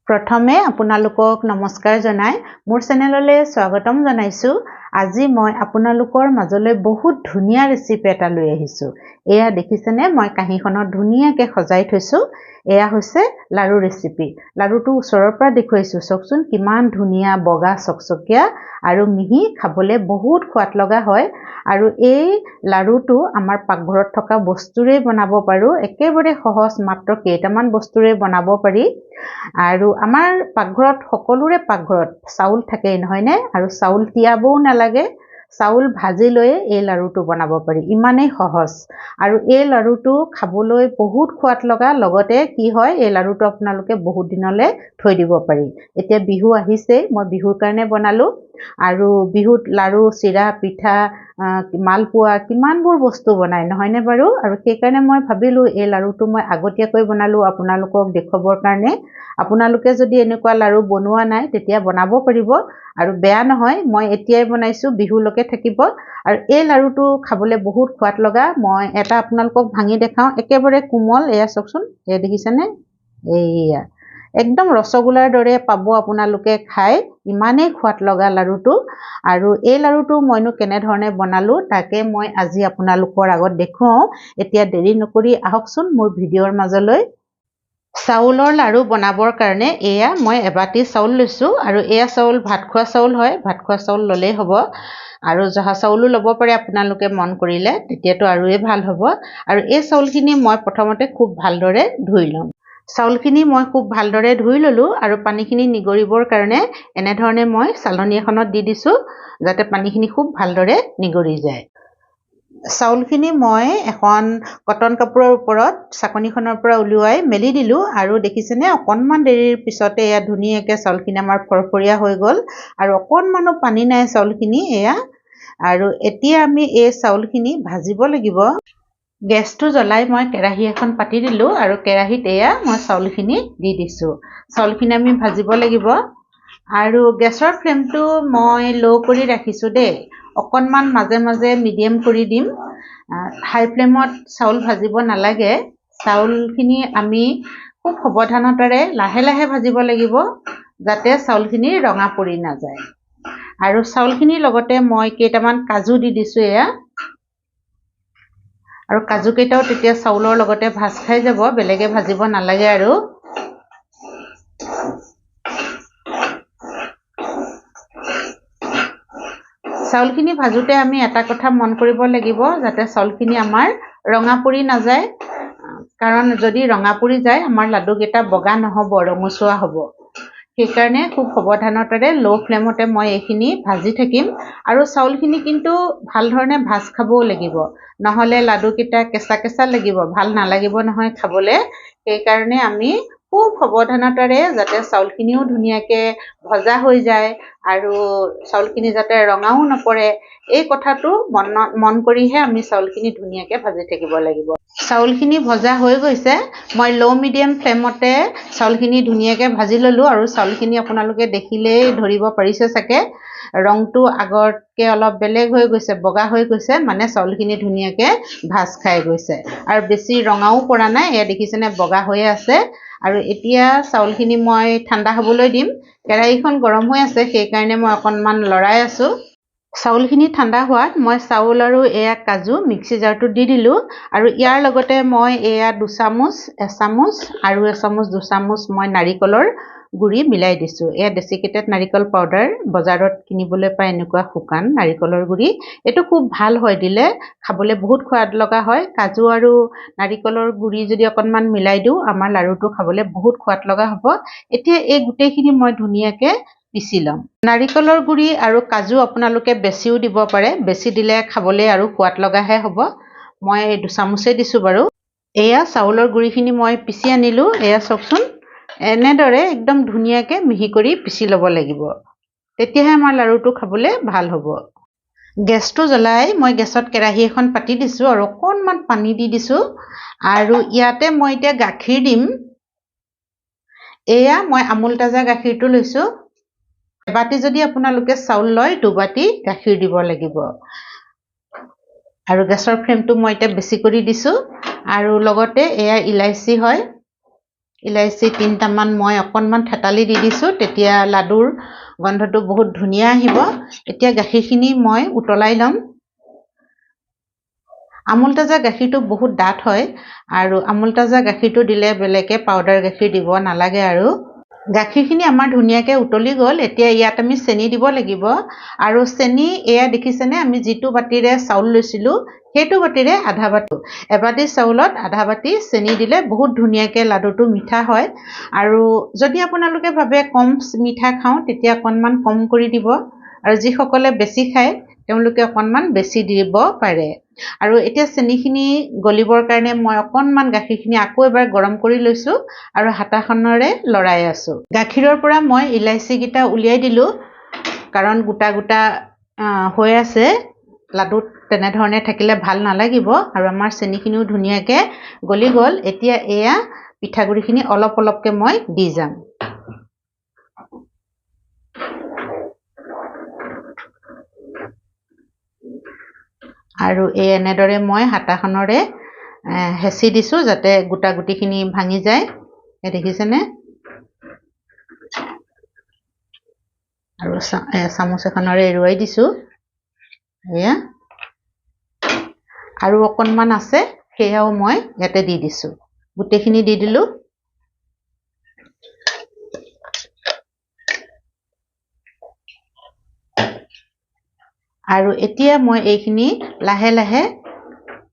প্ৰথমে আপোনালোকক নমস্কাৰ জনাই মোৰ চেনেললৈ স্বাগতম জনাইছো। আজি মই আপোনালোকৰ মাজলৈ বহুত ধুনীয়া ৰেচিপি এটা লৈ আহিছো। এয়া দেখিছেনে, মই কাঁহীখনত ধুনীয়াকৈ সজাই থৈছো। এয়া হৈছে লাড়ু ৰেচিপি। লাড়ুটো ওচৰৰ পৰা দেখুৱাইছো, চাওকচোন কিমান ধুনীয়া বগা চকচকীয়া আৰু মিহি, খাবলৈ বহুত সোৱাদ লগা হয়। আৰু এই লাড়ুটো আমাৰ পাকঘৰত থকা বস্তুৰে বনাব পাৰো। একেবাৰে সহজ, মাত্ৰ কেইটামান বস্তুৰে বনাব পাৰি। আৰু আমাৰ পাকঘৰত সকলোৰে পাকঘৰত চাউল থাকেই নহয়নে, আৰু চাউল তিয়াবও নালাগে। চাউল ভাজি লৈ এই লাড়ুটো বনাব পাৰি, ইমানেই সহজ। আৰু এই লাড়ুটো খাবলৈ বহুত সোৱাদ লগা, লগতে কি হয়, এই লাড়ুটো আপোনালোকে বহুত দিনলৈ থৈ দিব পাৰি। এতিয়া বিহু আহিছে, মই বিহুৰ কাৰণে বনালো। আৰু বিহুত লাড়ু, চিৰা, পিঠা, মালপোৱা কিমানবোৰ বস্তু বনাই নহয়নে বাৰু। আৰু সেইকাৰণে মই ভাবিলো এই লাড়ুটো মই আগতীয়াকৈ বনালো আপোনালোকক দেখুৱাবৰ কাৰণে। আপোনালোকে যদি এনেকুৱা লাড়ু বনোৱা নাই তেতিয়া বনাব পাৰিব, আৰু বেয়া নহয়, মই এতিয়াই বনাইছো, বিহুলৈকে থাকিব। আৰু এই লাড়ুটো খাবলৈ বহুত সোৱাদ লগা। মই এটা আপোনালোকক ভাঙি দেখাওঁ, একেবাৰে কোমল। এয়া চাওকচোন, এয়া দেখিছেনে, এইয়া একদম ৰসগোল্লাৰ দৰে পাব আপোনালোকে খাই, ইমানেই সোৱাদ লগা লাড়ুটো। আৰু এই লাড়ুটো মইনো কেনেধৰণে বনালো তাকে মই আজি আপোনালোকৰ আগত দেখুৱাওঁ। এতিয়া দেৰি নকৰি আহকচোন মোৰ ভিডিঅ'ৰ মাজলৈ। চাউলৰ লাড়ু বনাবৰ কাৰণে এয়া মই এবাটি চাউল লৈছোঁ, আৰু এয়া চাউল ভাত খোৱা চাউল হয়, ভাত খোৱা চাউল ল'লেই হ'ব। আৰু জহা চাউলো ল'ব পাৰে আপোনালোকে মন কৰিলে, তেতিয়াতো আৰুৱে ভাল হ'ব। আৰু এই চাউলখিনি মই প্ৰথমতে খুব ভালদৰে ধুই ল'ম। চাউলখিনি মই খুব ভালদৰে ধুই ল'লোঁ, আৰু পানীখিনি নিগৰিবৰ কাৰণে এনেধৰণে মই চালনী এখনত দি দিছোঁ, যাতে পানীখিনি খুব ভালদৰে নিগৰি যায়। চাউলখিনি মই এখন কটন কাপোৰৰ ওপৰত চাকনিখনৰ পৰা উলিয়াই মেলি দিলোঁ, আৰু দেখিছেনে অকণমান দেৰিৰ পিছতে এয়া ধুনীয়াকৈ চাউলখিনি আমাৰ ফৰফৰীয়া হৈ গ'ল, আৰু অকণমানো পানী নাই চাউলখিনি এয়া। আৰু এতিয়া আমি এই চাউলখিনি ভাজিব লাগিব। গেছটো জ্বলাই মই কেৰাহী এখন পাতি দিলোঁ, আৰু কেৰাহীত এয়া মই চাউলখিনি দি দিছোঁ। চাউলখিনি আমি ভাজিব লাগিব, আৰু গেছৰ ফ্লেমটো মই ল' কৰি ৰাখিছোঁ দেই। অকণমান মাজে মাজে মিডিয়াম কৰি দিম। হাই ফ্লেমত চাউল ভাজিব নালাগে। চাউলখিনি আমি খুব সাৱধানতাৰে লাহে লাহে ভাজিব লাগিব, যাতে চাউলখিনি ৰঙা পৰি নাযায়। আৰু চাউলখিনিৰ লগতে মই কেইটামান কাজু দি দিছোঁ এয়া। আৰু কাজুকেইটাও তেতিয়া চাউলৰ লগতে ভাজ খাই যাব, বেলেগে ভাজিব নালাগে। আৰু চাউলখিনি ভাজোঁতে আমি এটা কথা মন কৰিব লাগিব, যাতে চাউলখিনি আমাৰ ৰঙা পৰি নাযায়। কাৰণ যদি ৰঙা পৰি যায় আমাৰ লাডুকেইটা বগা নহ'ব, ৰঙচুৱা হ'ব। সেইকাৰণে খুব সাৱধানতাৰে ল' ফ্লেমতে মই এইখিনি ভাজি থাকিম। আৰু চাউলখিনি কিন্তু ভাল ধৰণে ভাজ খাবও লাগিব, নহ'লে লাডুকেইটা কেঁচা কেঁচা লাগিব, ভাল নালাগিব নহয় খাবলৈ। সেইকাৰণে আমি খুব সাৱধানতাৰে যাতে চাউলখিনিও ধুনীয়াকৈ ভজা হৈ যায়, আৰু চাউলখিনি যাতে ৰঙাও নপৰে, এই কথাটো মন কৰিহে আমি চাউলখিনি ধুনীয়াকৈ ভাজি থাকিব লাগিব। চাউলখিনি ভজা হৈ গৈছে। মই ল' মিডিয়াম ফ্লেমতে চাউলখিনি ধুনীয়াকৈ ভাজি ল'লোঁ, আৰু চাউলখিনি আপোনালোকে দেখিলেই ধৰিব পাৰিছে চাগে, ৰংটো আগতকৈ অলপ বেলেগ হৈ গৈছে, বগা হৈ গৈছে, মানে চাউলখিনি ধুনীয়াকৈ ভাজ খাই গৈছে। আৰু বেছি ৰঙাও পৰা নাই, এয়া দেখিছেনে বগা হৈয়ে আছে। আৰু এতিয়া চাউলখিনি মই ঠাণ্ডা হ'বলৈ দিম। কেৰাহীখন গৰম হৈ আছে, সেইকাৰণে মই অকণমান লৰাই আছোঁ। চাউলখিনি ঠাণ্ডা হোৱাত মই চাউল আৰু এয়া কাজু মিক্সি জাৰটোত দি দিলোঁ, আৰু ইয়াৰ লগতে মই এয়া এচামুচ আৰু এচামুচ 2 চামুচ মই নাৰিকলৰ গুড়ি মিলাই দিছোঁ। এয়া ডেচিকেটেড নাৰিকল পাউডাৰ, বজাৰত কিনিবলৈ পায় এনেকুৱা শুকান নাৰিকলৰ গুড়ি। এইটো খুব ভাল হয়, দিলে খাবলৈ বহুত সোৱাদ লগা হয়। কাজু আৰু নাৰিকলৰ গুড়ি যদি অকণমান মিলাই দিওঁ, আমাৰ লাড়ুটো খাবলৈ বহুত সোৱাদ লগা হ'ব। এতিয়া এই গোটেইখিনি মই ধুনীয়াকৈ পিচি ল'ম। নাৰিকলৰ গুড়ি আৰু কাজু আপোনালোকে বেছিও দিব পাৰে, বেছি দিলে খাবলৈ আৰু সোৱাদ লগাহে হ'ব। মই 2 চামুচেই দিছোঁ বাৰু। এয়া চাউলৰ গুড়িখিনি মই পিচি আনিলোঁ, এয়া চাওকচোন, এনেদৰে একদম ধুনীয়াকৈ মিহি কৰি পিচি ল'ব লাগিব, তেতিয়াহে আমাৰ লাড়ুটো খাবলৈ ভাল হ'ব। গেছটো জ্বলাই মই গেছত কেৰাহী এখন পাতি দিছোঁ, আৰু অকণমান পানী দি দিছোঁ। আৰু ইয়াতে মই এতিয়া গাখীৰ দিম। এয়া মই আমুল তাজা গাখীৰটো লৈছোঁ। এবাটি যদি আপোনালোকে চাউল লয়, 2 বাটি গাখীৰ দিব লাগিব। আৰু গেছৰ ফ্লেমটো মই এতিয়া বেছি কৰি দিছোঁ। আৰু লগতে এয়া ইলাইচি হয়, ইলাইচি 3টামান মই অকণমান থেতালি দি দিছোঁ, তেতিয়া লাডুৰ গন্ধটো বহুত ধুনীয়া আহিব। এতিয়া গাখীৰখিনি মই উতলাই ল'ম। আমুল তাজা গাখীৰটো বহুত ডাঠ হয় আৰু আমুল তাজা গাখীৰটো দিলে বেলেগে পাউডাৰ গাখীৰ দিব নালাগে। আৰু গাখীৰখিনি আমাৰ ধুনীয়াকৈ উতলি গ'ল। এতিয়া ইয়াত আমি চেনি দিব লাগিব আৰু চেনি এয়া দেখিছেনে, আমি যিটো বাতিৰে চাউল লৈছিলোঁ সেইটো বাতিৰে আধা বাতি, এবাতি চাউলত আধা বাতি চেনি দিলে বহুত ধুনীয়াকৈ লাডুটো মিঠা হয়। আৰু যদি আপোনালোকে ভাবে কম মিঠা খাওঁ তেতিয়া অকণমান কম কৰি দিব, আৰু যিসকলে বেছি খায় তেওঁলোকে অকণমান বেছি দিব পাৰে। আৰু এতিয়া চেনিখিনি গলিবৰ কাৰণে মই অকণমান গাখীৰখিনি আকৌ এবাৰ গৰম কৰি লৈছোঁ আৰু হাতাখনেৰে লৰাই আছোঁ। গাখীৰৰ পৰা মই ইলাইচিকেইটা উলিয়াই দিলোঁ, কাৰণ গোটা গোটা হৈ আছে। লাডুত তেনেধৰণে থাকিলে ভাল নালাগিব। আৰু আমাৰ চেনিখিনিও ধুনীয়াকৈ গলি গ'ল। এতিয়া এয়া পিঠাগুড়িখিনি অলপ অলপকৈ মই দি যাম। আৰু এনেদৰে মই হাতাখনেৰে হেঁচি দিছোঁ যাতে গোটা গুটিখিনি ভাঙি যায়। দেখিছেনে? আৰু চামুচ এখনেৰে এৰুৱাই দিছোঁ। এয়া আৰু অকণমান আছে, সেয়াও মই ইয়াতে দি দিছোঁ। গোটেইখিনি দি দিলোঁ। আৰু এতিয়া মই এইখিনি লাহে লাহে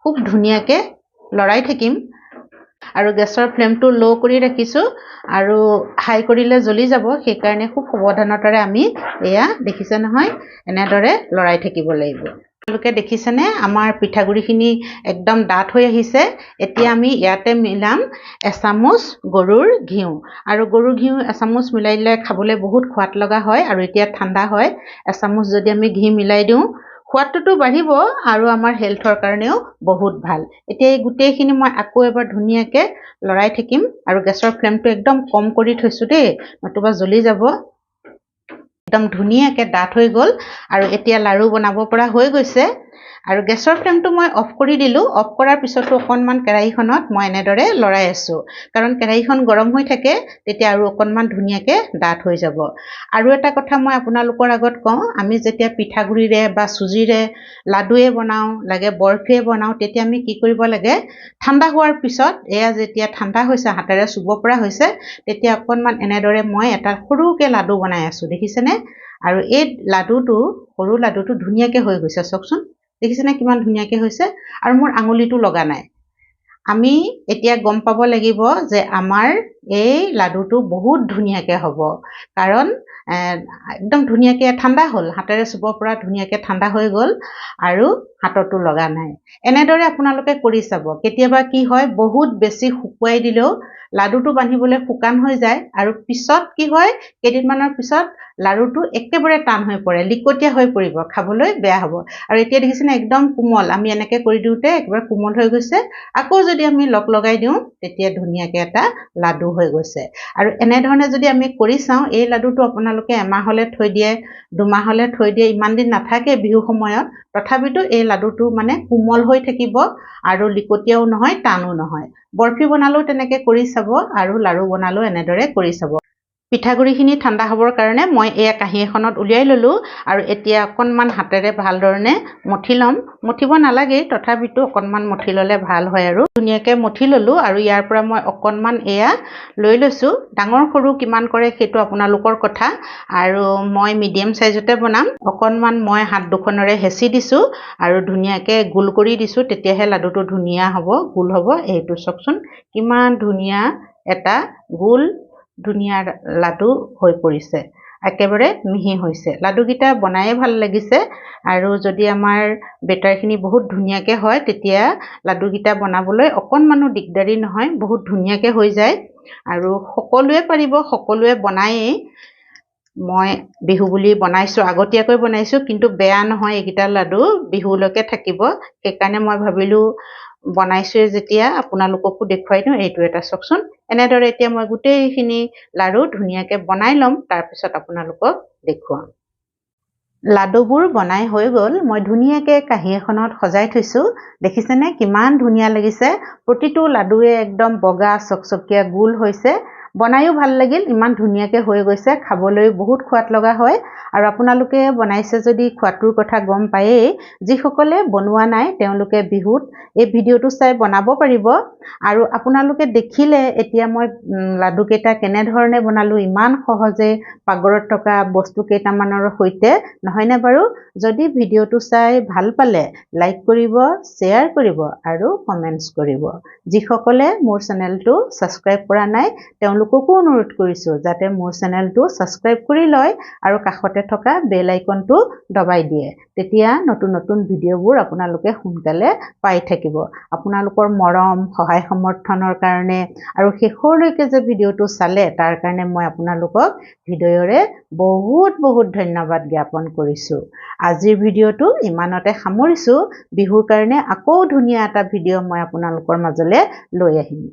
খুব ধুনীয়াকৈ লৰাই থাকিম। আৰু গেছৰ ফ্লেমটো ল' কৰি ৰাখিছোঁ, আৰু হাই কৰিলে জ্বলি যাব। সেইকাৰণে খুব সাৱধানতাৰে আমি এয়া দেখিছে নহয়, এনেদৰে লৰাই থাকিব লাগিব। আপোনালোকে দেখিছেনে আমাৰ পিঠাগুড়িখিনি একদম ডাঠ হৈ আহিছে। এতিয়া আমি ইয়াতে মিলাম এচামুচ গৰুৰ ঘিউ। আৰু গৰুৰ ঘিউ এচামুচ মিলাই দিলে খাবলৈ বহুত সোৱাদ লগা হয়। আৰু এতিয়া ঠাণ্ডা হয়, এচামুচ যদি আমি ঘি মিলাই দিওঁ সোৱাদটোতো বাঢ়িব আৰু আমাৰ হেল্থৰ কাৰণেও বহুত ভাল। এতিয়া এই গোটেইখিনি মই আকৌ এবাৰ ধুনীয়াকৈ লৰাই থাকিম। আৰু গেছৰ ফ্লেমটো একদম কম কৰি থৈছোঁ দেই, নতুবা জ্বলি যাব। একদম ধুনীয়াকৈ ডাঠ হৈ গ'ল আৰু এতিয়া লাড়ু বনাব পৰা হৈ গৈছে। আৰু গেছৰ ফ্লেমটো মই অফ কৰি দিলোঁ। অফ কৰাৰ পিছতো অকণমান কেৰাহীখনত মই এনেদৰে লৰাই আছোঁ, কাৰণ কেৰাহীখন গৰম হৈ থাকে, তেতিয়া আৰু অকণমান ধুনীয়াকৈ ডাঠ হৈ যাব। আৰু এটা কথা মই আপোনালোকৰ আগত কওঁ, আমি যেতিয়া পিঠাগুড়িৰে বা চুজিৰে লাডুৱে বনাওঁ, লাগে বৰফিয়ে বনাওঁ, তেতিয়া আমি কি কৰিব লাগে, ঠাণ্ডা হোৱাৰ পিছত এয়া যেতিয়া ঠাণ্ডা হৈছে, হাতেৰে চুব পৰা হৈছে, তেতিয়া অকণমান এনেদৰে মই এটা সৰুকৈ লাডু বনাই আছোঁ, দেখিছেনে? আৰু এই লাডুটো, সৰু লাডুটো ধুনীয়াকৈ হৈ গৈছে, চাওকচোন। দেখিছেনে কিমান ধুনীয়াকৈ হৈছে? আৰু মোৰ আঙুলিটো লগা নাই। আমি এতিয়া গম পাব লাগিব যে আমাৰ এই লাডুটো বহুত ধুনীয়াকৈ হ'ব, কাৰণ একদম ধুনীয়াকৈ ঠাণ্ডা হ'ল, হাতেৰে চুব পৰা ধুনীয়াকৈ ঠাণ্ডা হৈ গ'ল আৰু হাততো লগা নাই। এনেদৰে আপোনালোকে কৰি চাব। কেতিয়াবা কি হয়, বহুত বেছি শুকুৱাই দিলেও লাডুটো বান্ধিবলৈ শুকান হৈ যায়, আৰু পিছত কি হয়, কেইদিনমানৰ পিছত লাড়ুটো একেবাৰে টান হৈ পৰে, লিকটীয়া হৈ পৰিব, খাবলৈ বেয়া হ'ব। আৰু এতিয়া দেখিছেনে একদম কোমল, আমি এনেকৈ কৰি দিওঁতে একেবাৰে কোমল হৈ গৈছে। আকৌ যদি আমি লগাই দিওঁ তেতিয়া ধুনীয়াকৈ এটা লাডু হৈ গৈছে। আৰু এনেধৰণে যদি আমি কৰি চাওঁ, এই লাডুটো আপোনালোকে এমাহলৈ থৈ দিয়ে, দুমাহলৈ থৈ দিয়ে, ইমান দিন নাথাকে বিহু সময়ত, তথাপিতো এই লাডুটো মানে কোমল হৈ থাকিব আৰু লিকটীয়াও নহয়, টানো নহয়। বৰফি বনালেও তেনেকৈ কৰি চাব আৰু লাড়ু বনালেও এনেদৰে কৰি চাব। পিঠাগুড়িখিনি ঠাণ্ডা হ'বৰ কাৰণে মই এয়া কাঁহী এখনত উলিয়াই ল'লোঁ, আৰু এতিয়া অকণমান হাতেৰে ভালধৰণে মঠি ল'ম। মঠিব নালাগেই, তথাপিতো অকণমান মঠি ল'লে ভাল হয়। আৰু ধুনীয়াকৈ মঠি ল'লোঁ, আৰু ইয়াৰ পৰা মই অকণমান এয়া লৈ লৈছোঁ। ডাঙৰ সৰু কিমান কৰে সেইটো আপোনালোকৰ কথা, আৰু মই মিডিয়াম চাইজতে বনাম। অকণমান মই হাত দুখনেৰে হেঁচি দিছোঁ আৰু ধুনীয়াকৈ গোল কৰি দিছোঁ, তেতিয়াহে লাডুটো ধুনীয়া হ'ব, গোল হ'ব। এইটো চাওকচোন কিমান ধুনীয়া এটা গোল ধুনীয়া লাডু হৈ পৰিছে, একেবাৰে মিহি হৈছে। লাডুকেইটা বনায়ে ভাল লাগিছে। আৰু যদি আমাৰ বেটাৰখিনি বহুত ধুনীয়াকৈ হয়, তেতিয়া লাডুকেইটা বনাবলৈ অকণমানো দিগদাৰী নহয়, বহুত ধুনীয়াকৈ হৈ যায়। আৰু সকলোৱে পাৰিব, সকলোৱে বনায়েই। মই বিহু বুলি বনাইছোঁ, আগতীয়াকৈ বনাইছোঁ, কিন্তু বেয়া নহয়, এইকেইটা লাডু বিহুলৈকে থাকিব। সেইকাৰণে মই ভাবিলোঁ বনাইছোঁৱে যেতিয়া আপোনালোককো দেখুৱাই দিওঁ। এইটো এটা চাওকচোন, এনেদৰে এতিয়া মই গোটেইখিনি লাড়ু ধুনীয়াকৈ বনাই ল'ম, তাৰপিছত আপোনালোকক দেখুৱাম। লাডুবোৰ বনাই হৈ গ'ল মই ধুনীয়াকৈ কাঁহী এখনত সজাই থৈছোঁ দেখিছেনে কিমান ধুনীয়া লাগিছে প্ৰতিটো লাডুৱে একদম বগা চকচকীয়া গোল হৈছে বনায়ো ভাল লাগিল ইমান ধুনীয়াকৈ হৈ গৈছে খাবলৈ বহুত সোৱাদ লগা হয় আৰু আপোনালোকে বনাইছে যদি খোৱাটোৰ কথা গম পায়েই যিসকলে বনোৱা নাই তেওঁলোকে বিহুত এই ভিডিঅ'টো চাই বনাব পাৰিব আৰু আপোনালোকে দেখিলে এতিয়া মই লাডু কেইটা কেনেধৰণে বনালোঁ ইমান সহজে পাকঘৰত থকা বস্তু কেইটামানৰ সৈতে নহয়নে বাৰু যদি ভিডিঅ'টো চাই ভাল পালে লাইক কৰিব শ্বেয়াৰ কৰিব আৰু কমেণ্টছ কৰিব যিসকলে মোৰ চেনেলটো ছাবস্ক্ৰাইব কৰা নাই তেওঁলোককো অনুৰোধ কৰিছোঁ যাতে মোৰ চেনেলটো ছাবস্ক্ৰাইব কৰি লয় আৰু কাষতে থকা বেল আইকনটো দবাই দিয়ে তেতিয়া নতুন নতুন ভিডিঅ'বোৰ আপোনালোকে সোনকালে পাই থাকিব আপোনালোকৰ মৰম সহায় সমৰ্থনৰ কাৰণে আৰু শেষলৈকে যে ভিডিঅ'টো চালে তাৰ কাৰণে মই আপোনালোকক হৃদয়ৰে বহুত বহুত ধন্যবাদ জ্ঞাপন কৰিছোঁ আজিৰ ভিডিঅ'টো ইমানতে সামৰিছোঁ বিহুৰ কাৰণে আকৌ ধুনীয়া এটা ভিডিঅ' মই আপোনালোকৰ মাজলৈ লৈ আহিম